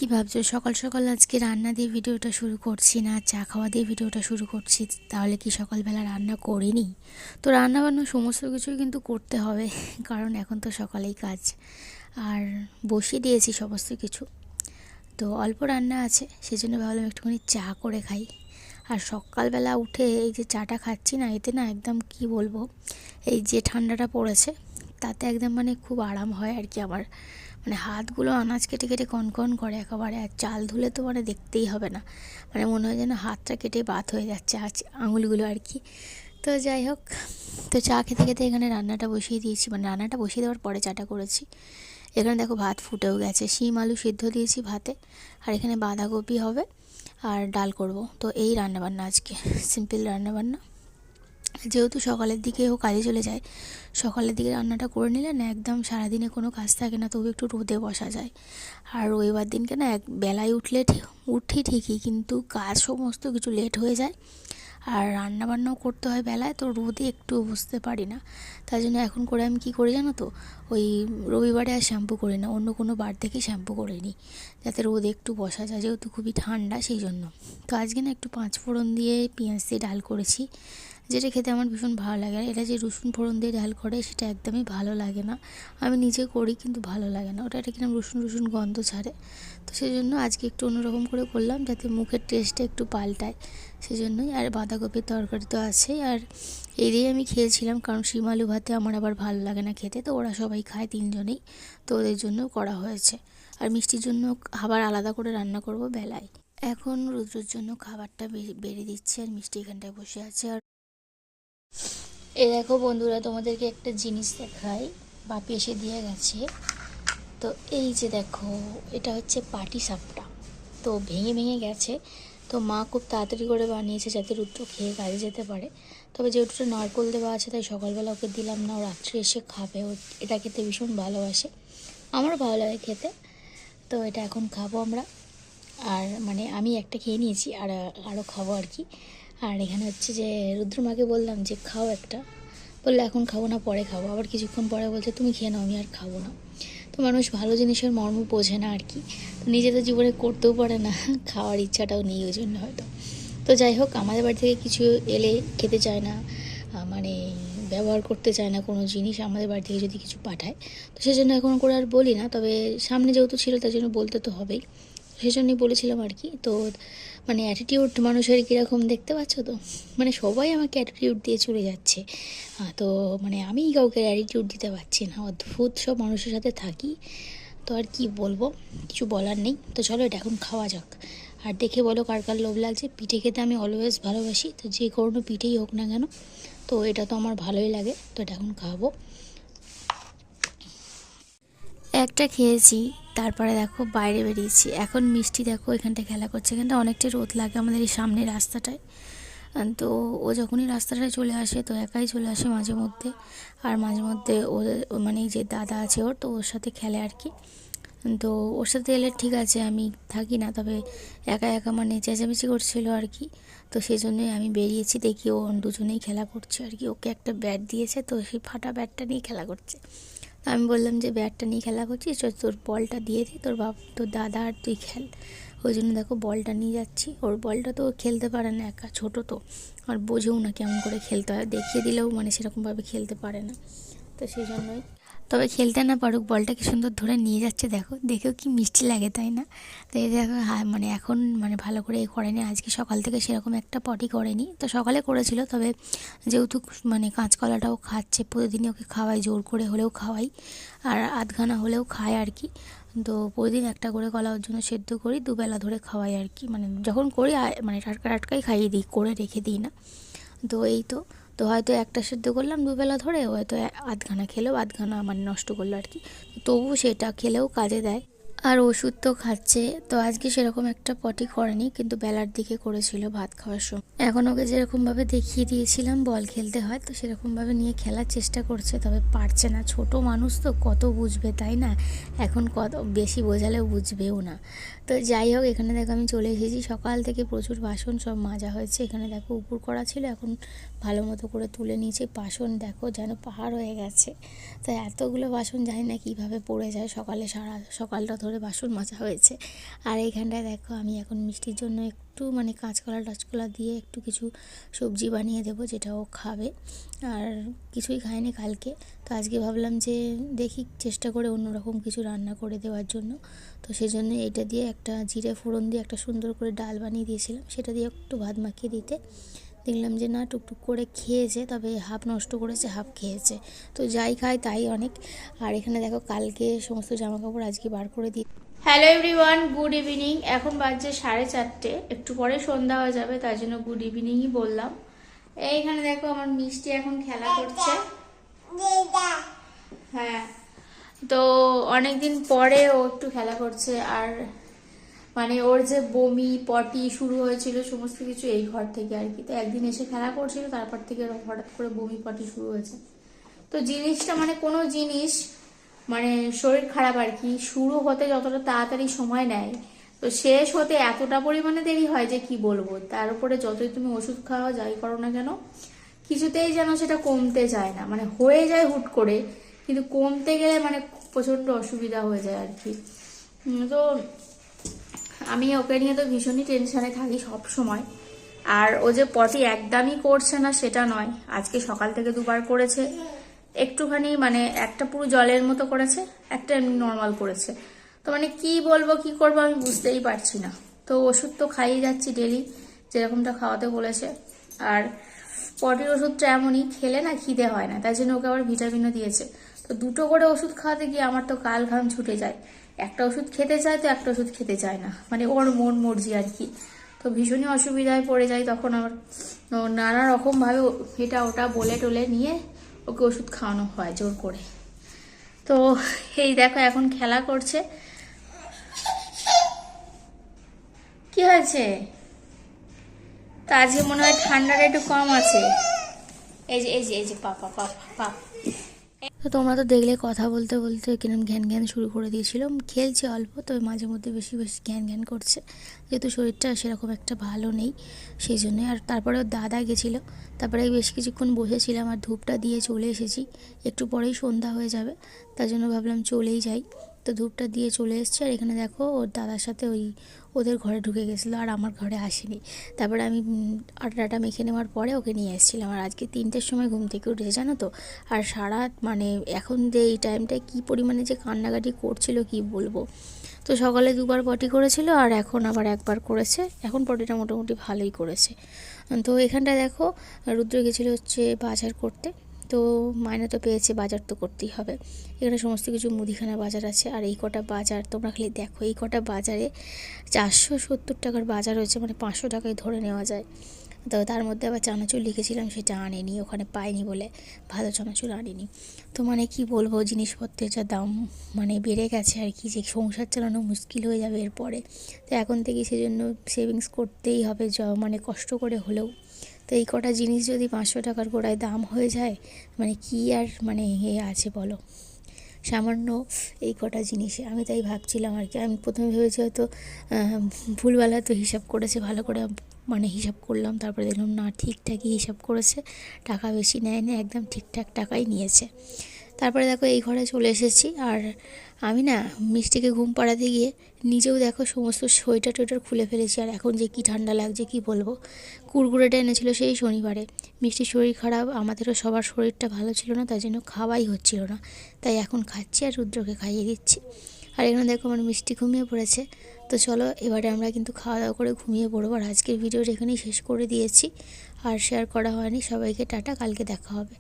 কি ভাবছো সকাল সকাল আজকে রান্না দিয়ে ভিডিওটা শুরু করছি না চা খাওয়া দিয়ে ভিডিওটা শুরু করছি? তাহলে কি সকালবেলা রান্না করিনি? তো রান্না বান্না সমস্ত কিছুই কিন্তু করতে হবে, কারণ এখন তো সকালেই কাজ। আর বসিয়ে দিয়েছি সমস্ত কিছু, তো অল্প রান্না আছে, সেজন্য ভাবলাম একটুখানি চা করে খাই। আর সকালবেলা উঠে এই যে চাটা খাচ্ছি না, এতে না একদম কি বলবো, এই যে ঠান্ডাটা পড়েছে তাতে একদম খুব আরাম হয় আর কি। আমার হাতগুলো আনাজ কেটে কেটে কনকন করে একেবারে। আর চাল ধুলে তো দেখতেই হবে না, মনে হয় যেন হাতটা কেটে বাত হয়ে যাচ্ছে আঙুলগুলো আর কি। তো যাই হোক, তো চা খেতে খেতে এখানে রান্নাটা বসিয়ে দিয়েছি, রান্নাটা বসিয়ে দেওয়ার পরে চাটা করেছি। এখানে দেখো ভাত ফুটেও গেছে, শিম আলু সিদ্ধ দিয়েছি ভাতে, আর এখানে বাঁধাকপি হবে আর ডাল করব। তো এই রান্নাবান্না আজকে, সিম্পল রান্নাবান্না। যেহেতু সকালের দিকেও কাজে চলে যায়, সকালের দিকে রান্নাটা করে নিলে না একদম সারাদিনে কোনো কাজ থাকে না, তবু একটু রোদে বসা যায়। আর রবিবার দিনকে না এক বেলায় উঠি ঠিকই, কিন্তু কাজ সমস্ত কিছু লেট হয়ে যায়। আর রান্নাবান্নাও করতে হয় বেলায়, তো রোদে একটু বসতে পারি না। তাই জন্য এখন করে আমি কী করি জানো তো, ওই রবিবারে আর শ্যাম্পু করি না, অন্য কোনো বার থেকে শ্যাম্পু করে নিই, যাতে রোদে একটু বসা যায়, যেহেতু খুবই ঠান্ডা সেই জন্য। তো আজকে না একটু 5 ফোড়ন দিয়ে পেঁয়াজ দিয়ে ডাল করেছি, যেটা খেতে আমার ভীষণ ভালো লাগে। আর এটা যে রসুন ফোড়ন দিয়ে ডাল করে সেটা একদমই ভালো লাগে না, আমি নিজে করি কিন্তু ভালো লাগে না, ওটা একটা কিরম রসুন রসুন গন্ধ ছাড়ে। তো সেই জন্য আজকে একটু অন্যরকম করে করলাম, যাতে মুখের টেস্টটা একটু পাল্টায়, সেই জন্যই। আর বাঁধাকপির তরকারি তো আছেই, আর এই দিয়ে আমি খেয়েছিলাম, কারণ শিম আলু ভাতে আমার আবার ভালো লাগে না খেতে, তো ওরা সবাই খায় 3 জনেই, তো ওদের জন্যও করা হয়েছে। আর মিষ্টির জন্য আবার আলাদা করে রান্না করব বেলায়। এখন রুদ্রর জন্য খাবারটা বেড়ে দিচ্ছে, আর মিষ্টি এখানটায় বসে আছে। আর এ দেখো বন্ধুরা, তোমাদেরকে একটা জিনিস দেখাই, বাপি এসে দিয়ে গেছে। তো এই যে দেখো, এটা হচ্ছে পাটি সাপটা, তো ভেঙে ভেঙে গেছে। তো মা খুব তাড়াতাড়ি করে বানিয়েছে যাতে রুদ্র খেয়ে কাজে যেতে পারে। তবে যেহেতু নারকোল দেওয়া আছে, তাই সকালবেলা ওকে দিলাম না, ও রাত্রে এসে খাবে। ও এটা খেতে ভীষণ ভালোবাসে, আমারও ভালো লাগে খেতে। তো এটা এখন খাবো আমরা। আর আমি একটা খেয়ে নিয়েছি, আর আরও খাবো আর কি। আর এখানে হচ্ছে যে রুদ্রমাকে বললাম যে খাও একটা, বললে এখন খাবো না, পরে খাবো। আবার কিছুক্ষণ পরে বলছে তুমি খেয়ে নাও, আমি আর খাবো না। তো মানুষ ভালো জিনিসের মর্ম বোঝে না আর কি, তো নিজেদের জীবনে করতেও পারে না, খাওয়ার ইচ্ছাটাও নেই ওই জন্য হয়তো। তো যাই হোক, আমাদের বাড়ি থেকে কিছু এলে খেতে চায় না, ব্যবহার করতে চায় না কোনো জিনিস আমাদের বাড়ি থেকে যদি কিছু পাঠায়, তো সেজন্য এখন করে আর বলি না। তবে সামনে যেহেতু ছিল তাই জন্য বলতে তো হবেই, সেই জন্যই বলেছিলাম আর কি। তো অ্যাটিটিউড মানুষের কীরকম দেখতে পাচ্ছ তো, সবাই আমাকে অ্যাটিটিউড দিয়ে চলে যাচ্ছে। তো আমি কাউকে অ্যাটিটিউড দিতে পারছি না, অদ্ভুত সব মানুষের সাথে থাকি। তো আর কি বলবো, কিছু বলার নেই। তো চলো এটা এখন খাওয়া যাক, আর দেখে বলো কার কার লোভ লাগছে। পিঠে খেতে আমি অলওয়েজ ভালোবাসি, তো যে কোনো পিঠেই হোক না কেন, তো এটা তো আমার ভালোই লাগে। তো এটা এখন খাবো। একটা খেয়েছি, তারপরে দেখো বাইরে বেরিয়েছি। এখন মিষ্টি দেখো এখানটা খেলা করছে, এখানটা অনেকটা রোদ লাগে আমাদের এই সামনের রাস্তাটায়। তো ও যখনই রাস্তাটায় চলে আসে, তো একাই চলে আসে মাঝে মধ্যে। আর মাঝে মধ্যে ওদের এই যে দাদা আছে ওর, তো ওর সাথে খেলে আর কি। তো ওর সাথে এলে ঠিক আছে, আমি থাকি না, তবে একা একা চেঁচামেচি করছিল আর কি। তো সেই জন্যই আমি বেরিয়েছি, দেখি ও দুজনেই খেলা করছে আর কি। ওকে একটা ব্যাট দিয়েছে, তো সেই ফাটা ব্যাটটা নিয়ে খেলা করছে। তো আমি বললাম যে ব্যাটটা নিয়ে খেলা করছিস, তোর বলটা দিয়ে দিই, তোর দাদা আর তুই খেল। ওই জন্য দেখো বলটা নিয়ে যাচ্ছি। ওর বলটা তো খেলতে পারে না একা, ছোটো তো, আর বোঝেও না কেমন করে খেলতে হয়, দেখিয়ে দিলেও সেরকমভাবে খেলতে পারে না। তো সেই জন্যই, তবে খেলতে না পারুক, বলটা কি সুন্দর ধরে নিয়ে যাচ্ছে দেখো, দেখেও কি মিষ্টি লাগে তাই না? তো এই দেখো, হ্যাঁ এখন ভালো করে করেনি আজকে, সকাল থেকে সেরকম একটা পটি করেনি। তো সকালে করেছিল, তবে যেহেতু কাঁচকলাটাও খাচ্ছে, প্রতিদিনই ওকে খাওয়াই, জোর করে হলেও খাওয়াই, আর আধখানা হলেও খায় আর কি। তো প্রতিদিন একটা করে কলা ওর জন্য সেদ্ধ করি, দুবেলা ধরে খাওয়াই আর কি। যখন করি টাটকা টাটকাই খাইয়ে দিই, করে রেখে দিই না। তো এই তো, তো হয়তো একটা সেদ্ধ করলাম দুবেলা ধরে, হয়তো আধখানা খেলেও আধখানা নষ্ট করলো আর কি। তবুও সেটা খেলেও কাজে দেয়। আর ওষুধ তো খাচ্ছে। তো আজকে সেরকম একটা পটি করেনি, কিন্তু বেলার দিকে করেছিল ভাত খাওয়ার সময়। এখন ওকে যেরকমভাবে দেখিয়ে দিয়েছিলাম বল খেলতে হয়, তো সেরকমভাবে নিয়ে খেলার চেষ্টা করছে, তবে পারছে না। ছোট মানুষ তো কত বুঝবে তাই না, এখন কত বেশি বোঝালেও বুঝবেও না। তো যাই হোক, এখানে দেখো আমি চলে এসেছি, সকাল থেকে প্রচুর বাসন সব মাজা হয়েছে। এখানে দেখো উপর করা ছিল, এখন ভালো মতো করে তুলে নিয়েছি। বাসন দেখো যেন পাহাড় হয়ে গেছে। তো এতগুলো বাসন জানি না কীভাবে পড়ে যায়, সকালটা ধরে ধরে বাসন মাজা হয়েছে। আর এইখানটায় দেখো আমি এখন মিষ্টির জন্য একটু মানে কাঁচকলা টাচকলা দিয়ে একটু কিছু সবজি বানিয়ে দেবো, যেটা ও খাবে। আর কিছুই খায়নি কালকে, তো আজকে ভাবলাম যে দেখি চেষ্টা করে অন্যরকম কিছু রান্না করে দেওয়ার জন্য। তো সেই জন্য এটা দিয়ে একটা জিরে ফোড়ন দিয়ে একটা সুন্দর করে ডাল বানিয়ে দিয়েছিলাম, সেটা দিয়ে একটু ভাত মাখিয়ে দিতে দেখলাম যে না টুকটুক করে খেয়েছে, তবে হাফ নষ্ট করেছে হাফ খেয়েছে। তো যাই খায় তাই অনেক। আর এখানে দেখো কালকে সমস্ত জামাকাপড় আজকে বার করে দিই। Hello everyone, good evening. এখন বাজছে 4:30, একটু পরে সন্ধ্যা হয়ে যাবে, তাই জন্য গুড ইভিনিংই বললাম। এইখানে দেখো আমার মিষ্টি এখন খেলা করছে। হ্যাঁ, তো অনেকদিন পরে ও একটু খেলা করছে। আর মানে ওর যে বমি পটি শুরু হয়েছিল সমস্ত কিছু এই ঘর থেকে আর কি। তো একদিন এসে খেলা করছিল, তারপর থেকে হঠাৎ করে বমি পটি শুরু হয়েছে। তো জিনিসটা মানে কোনো জিনিস মানে শরীর খারাপ আর কি, শুরু হতে যতটা তাড়াতাড়ি সময় নেয়, তো শেষ হতে এতটা পরিমাণে দেরি হয় যে কি বলবো। তার উপরে যতই তুমি ওষুধ খাওয়া যাই করো না কেন, কিছুতেই যেন সেটা কমতে যায় না। মানে হয়ে যায় হুট করে, কিন্তু কমতে গেলে মানে প্রচণ্ড অসুবিধা হয়ে যায় আর কি। তো আমি ওকে নিয়ে তো ভীষণই টেনশনে থাকি সব সময়। আর ও যে পটি একদমই করছে না সেটা নয়, আজকে সকাল থেকে দুবার করেছে। একটুখানি মানে একটা পুরো জলের মতো করেছে, একটা এমনি নর্মাল করেছে। তো মানে কি বলবো কি করবো আমি বুঝতেই পারছি না। তো ওষুধ তো খাইয়ে যাচ্ছি ডেলি, যেরকমটা খাওয়াতে বলেছে। আর পটির ওষুধটা এমনই, খেলে না খিদে হয় না, তাই জন্য ওকে আবার ভিটামিনও দিয়েছে। তো দুটো করে ওষুধ খাওয়াতে গিয়ে আমার তো কাল ঘাম ছুটে যায়। একটা ওষুধ খেতে চায় তো একটা ওষুধ খেতে চায় না, মানে ওর মন মর্জি আর কি। তো ভীষণই অসুবিধায় পড়ে যায় তখন। আমার নানা রকমভাবে এটা ওটা বলে টলে নিয়ে ওকে ওষুধ খাওয়ানো হয় জোর করে। তো এই দেখো এখন খেলা করছে। কি হয়েছে? তো আজকে মনে হয় ঠান্ডাটা একটু কম আছে। এই যে এই যে এই যে পাপা পাপা পাপা। তো তোমরা তো দেখলে কথা বলতে বলতে কিরম ঘ্যান ঘ্যান শুরু করে দিয়েছিলাম। খেলছে অল্প, তবে মাঝে মধ্যে বেশি বেশি ঘ্যান ঘ্যান করছে, যেহেতু শরীরটা সেরকম একটা ভালো নেই সেই জন্যই। আর তারপরে ওর দাদা গেছিলো, তারপরে বেশ কিছুক্ষণ বসেছিলাম আর ধূপটা দিয়ে চলে এসেছি। একটু পরেই সন্ধ্যা হয়ে যাবে, তার জন্য ভাবলাম চলেই যাই। তো ধূপটা দিয়ে চলে এসেছি। আর এখানে দেখো ওর দাদার সাথে ওদের ঘরে ঢুকে গেছিলো, আর আমার ঘরে আসেনি। তারপরে আমি আটাটা মেখে নেওয়ার পরে ওকে নিয়ে এসেছিলাম। আর আজকে 3টের সময় ঘুম থেকে উঠেছে জানো তো। আর সারা মানে এখন যে এই টাইমটায় কী পরিমাণে যে কান্নাকাটি করছিল কি বলবো। তো সকালে দুবার পটি করেছিল আর এখন আবার একবার করেছে। এখন পটিটা মোটামুটি ভালোই করেছে। তো এখানটায় দেখো রুদ্র গেছিলো হচ্ছে বাজার করতে। তো মায়না তো পেয়েছে, বাজার তো করতেই হবে। এখানে সমস্ত কিছু মুদিখানা বাজার আছে। আর এই কটা বাজার তোমরা খালি দেখো, এই কটা বাজারে 470 টাকার বাজার হয়েছে, মানে 500 টাকায় ধরে নেওয়া যায়। তো তার মধ্যে আবার চানাচুর লিখেছিলাম, সেটা আনেনি, ওখানে পাইনি বলে ভালো চানাচুর আনেনি। তো মানে কি বলবো, জিনিসপত্রের যা দাম মানে বেড়ে গেছে আর কি, যে সংসার চালানো মুশকিল হয়ে যাবে এরপরে। তো এখন থেকে সেজন্য সেভিংস করতেই হবে, মানে কষ্ট করে হলেও। তো এই কটা জিনিস যদি 500 টাকার গোড়ায় দাম হয়ে যায়, মানে কি আর মানে এ আছে বলো, সামান্য এই কটা জিনিসে। আমি তাই ভাবছিলাম আর কি। আমি প্রথমে ভেবেছি হয়তো ভুলভাল হয়তো হিসাব করেছে, ভালো করে মানে হিসাব করলাম, তারপরে দেখলাম না ঠিকঠাকই হিসাব করেছে, টাকা বেশি নেয়নি, একদম ঠিকঠাক টাকাই নিয়েছে। তারপরে দেখো এই ঘরে চলে এসেছি। আর আমি না মিষ্টিকে ঘুম পাড়াতে গিয়ে নিজেও দেখো সমস্ত সোয়েটার টোয়েটার খুলে ফেলেছি। আর এখন যে কি ঠান্ডা লাগছে কি বলবো। কুরকুরেটা এনেছিল সেই শনিবারে, মিষ্টির শরীর খারাপ, আমাদেরও সবার শরীরটা ভালো ছিল না, তাই জন্য খাওয়াই হচ্ছিল না। তাই এখন খাচ্ছি আর রুদ্রকে খাইয়ে দিচ্ছি। আর এখানে দেখো আমার মিষ্টি ঘুমিয়ে পড়েছে। তো চলো এবারে আমরা কিন্তু খাওয়া দাওয়া করে ঘুমিয়ে পড়বো। আর আজকের ভিডিওটা এখানেই শেষ করে দিয়েছি, আর শেয়ার করা হয়নি। সবাইকে টাটা, কালকে দেখা হবে।